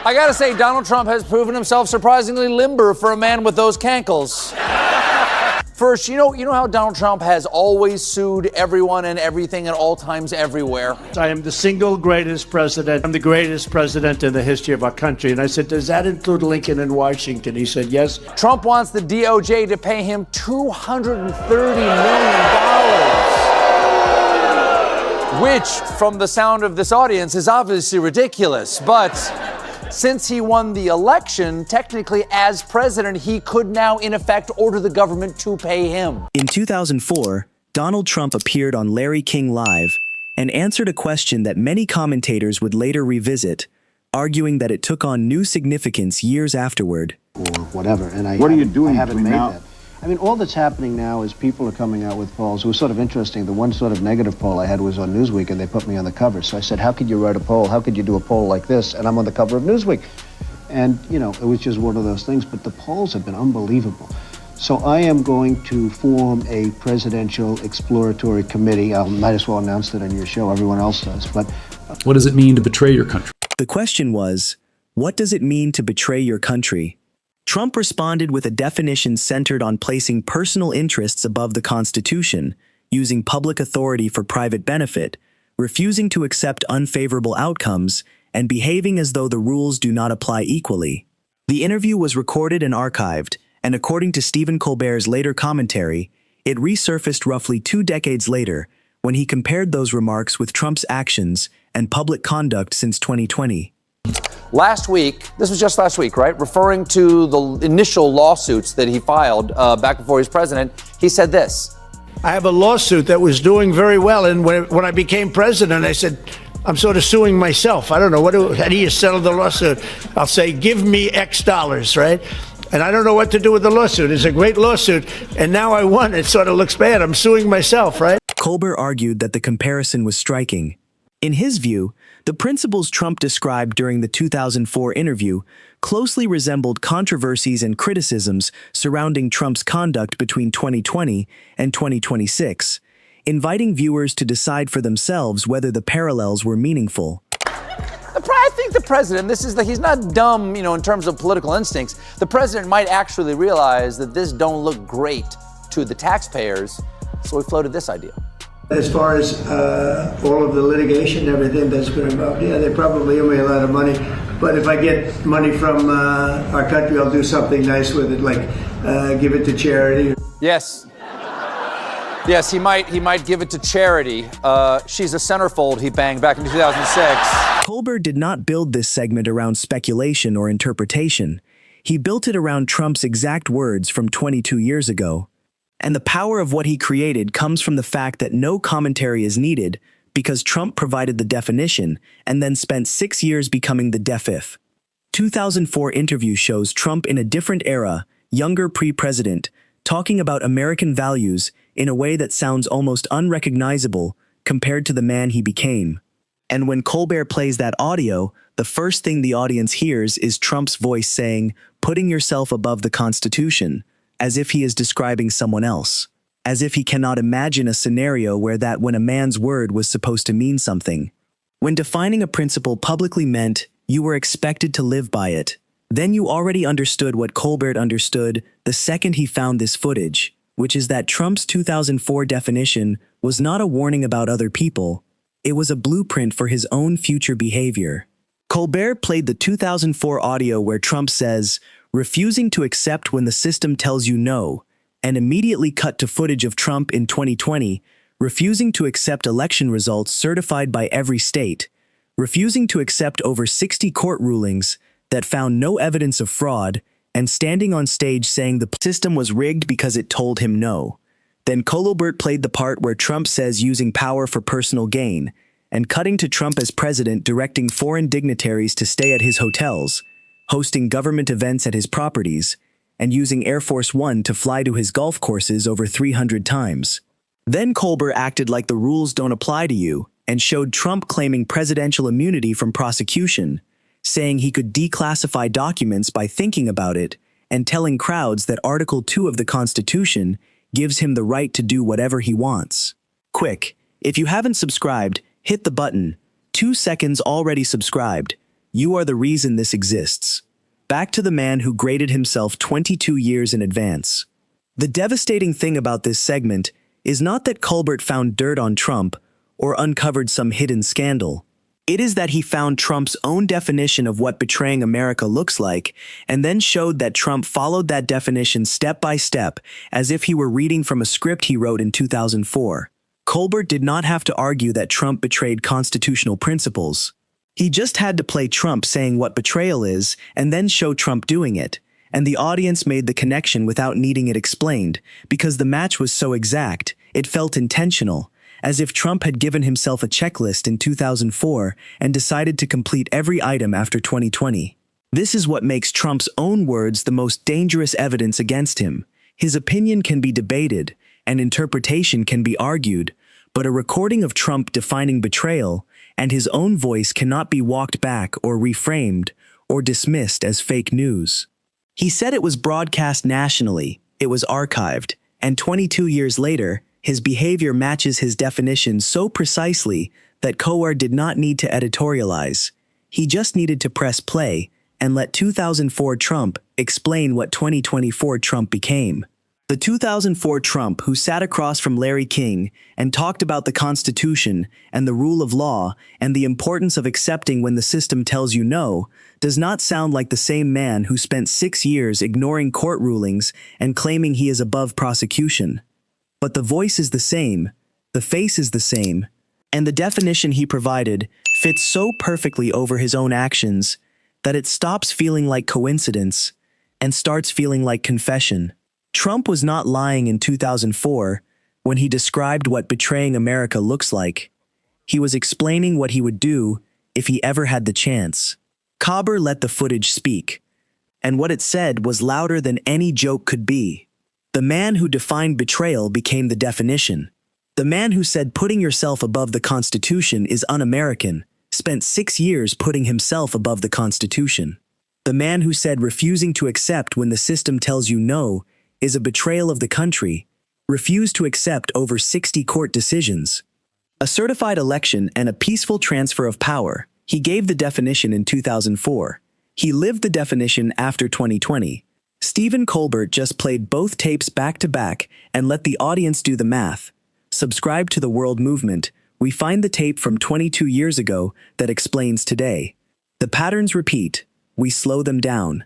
I gotta say, Donald Trump has proven himself surprisingly limber for a man with those cankles. First, you know how Donald Trump has always sued everyone and everything at all times everywhere? I am the single greatest president. I'm the greatest president in the history of our country. And I said, does that include Lincoln and Washington? He said, yes. Trump wants the DOJ to pay him $230 million. Which, from the sound of this audience, is obviously ridiculous. But since he won the election, technically as president, he could now, in effect, order the government to pay him. In 2004, Donald Trump appeared on Larry King Live and answered a question that many commentators would later revisit, arguing that it took on new significance years afterward. Or whatever. And what are you doing I haven't made now? that. I mean, all that's happening now is people are coming out with polls. It was sort of interesting. The one sort of negative poll I had was on Newsweek, and they put me on the cover. So I said, how could you write a poll? How could you do a poll like this? And I'm on the cover of Newsweek. And, you know, it was just one of those things. But the polls have been unbelievable. So I am going to form a presidential exploratory committee. I might as well announce it on your show. Everyone else does. But what does it mean to betray your country? The question was, what does it mean to betray your country? Trump responded with a definition centered on placing personal interests above the Constitution, using public authority for private benefit, refusing to accept unfavorable outcomes, and behaving as though the rules do not apply equally. The interview was recorded and archived, and according to Stephen Colbert's later commentary, it resurfaced roughly 2 decades later when he compared those remarks with Trump's actions and public conduct since 2020. Last week, this was just last week, right? Referring to the initial lawsuits that he filed back before he was president, he said this. I have a lawsuit that was doing very well. And when I became president, I said, I'm sort of suing myself. I don't know. How do you settle the lawsuit? I'll say, give me X dollars, right? And I don't know what to do with the lawsuit. It's a great lawsuit. And now I won. It sort of looks bad. I'm suing myself, right? Colbert argued that the comparison was striking. In his view, the principles Trump described during the 2004 interview closely resembled controversies and criticisms surrounding Trump's conduct between 2020 and 2026, inviting viewers to decide for themselves whether the parallels were meaningful. I think the president, he's not dumb, in terms of political instincts. The president might actually realize that this don't look great to the taxpayers, so he floated this idea. As far as all of the litigation and everything that's been involved, yeah, they probably owe me a lot of money. But if I get money from our country, I'll do something nice with it, like give it to charity. Yes. Yes, he might give it to charity. She's a centerfold he banged back in 2006. Colbert did not build this segment around speculation or interpretation. He built it around Trump's exact words from 22 years ago. And the power of what he created comes from the fact that no commentary is needed because Trump provided the definition and then spent 6 years becoming the def-if. 2004 interview shows Trump in a different era, younger pre-president, talking about American values in a way that sounds almost unrecognizable compared to the man he became. And when Colbert plays that audio, the first thing the audience hears is Trump's voice saying, "Putting yourself above the Constitution," as if he is describing someone else, as if he cannot imagine a scenario where when a man's word was supposed to mean something. When defining a principle publicly meant you were expected to live by it, then you already understood what Colbert understood the second he found this footage, which is that Trump's 2004 definition was not a warning about other people, it was a blueprint for his own future behavior. Colbert played the 2004 audio where Trump says, refusing to accept when the system tells you no, and immediately cut to footage of Trump in 2020, refusing to accept election results certified by every state, refusing to accept over 60 court rulings that found no evidence of fraud, and standing on stage saying the system was rigged because it told him no. Then Colbert played the part where Trump says using power for personal gain, and cutting to Trump as president directing foreign dignitaries to stay at his hotels, hosting government events at his properties, and using Air Force One to fly to his golf courses over 300 times. Then Colbert acted like the rules don't apply to you, and showed Trump claiming presidential immunity from prosecution, saying he could declassify documents by thinking about it, and telling crowds that Article 2 of the Constitution gives him the right to do whatever he wants. Quick, if you haven't subscribed, hit the button. 2 seconds already subscribed. You are the reason this exists. Back to the man who graded himself 22 years in advance. The devastating thing about this segment is not that Colbert found dirt on Trump or uncovered some hidden scandal. It is that he found Trump's own definition of what betraying America looks like, and then showed that Trump followed that definition step by step, as if he were reading from a script he wrote in 2004. Colbert did not have to argue that Trump betrayed constitutional principles. He just had to play Trump saying what betrayal is, and then show Trump doing it, and the audience made the connection without needing it explained, because the match was so exact, it felt intentional, as if Trump had given himself a checklist in 2004 and decided to complete every item after 2020. This is what makes Trump's own words the most dangerous evidence against him. His opinion can be debated, and interpretation can be argued, but a recording of Trump defining betrayal and his own voice cannot be walked back or reframed or dismissed as fake news. He said it was broadcast nationally, it was archived, and 22 years later, his behavior matches his definition so precisely that Colbert did not need to editorialize. He just needed to press play and let 2004 Trump explain what 2024 Trump became. The 2004 Trump who sat across from Larry King and talked about the Constitution and the rule of law and the importance of accepting when the system tells you no, does not sound like the same man who spent 6 years ignoring court rulings and claiming he is above prosecution. But the voice is the same, the face is the same, and the definition he provided fits so perfectly over his own actions that it stops feeling like coincidence and starts feeling like confession. Trump was not lying in 2004 when he described what betraying America looks like. He was explaining what he would do if he ever had the chance. Colbert let the footage speak, and what it said was louder than any joke could be. The man who defined betrayal became the definition. The man who said putting yourself above the Constitution is un-American spent 6 years putting himself above the Constitution. The man who said refusing to accept when the system tells you no is a betrayal of the country refused to accept over 60 court decisions. A certified election and a peaceful transfer of power. He gave the definition in 2004. He lived the definition after 2020. Stephen Colbert just played both tapes back to back and let the audience do the math. Subscribe to the World Movement. We find the tape from 22 years ago that explains today. The patterns repeat. We slow them down.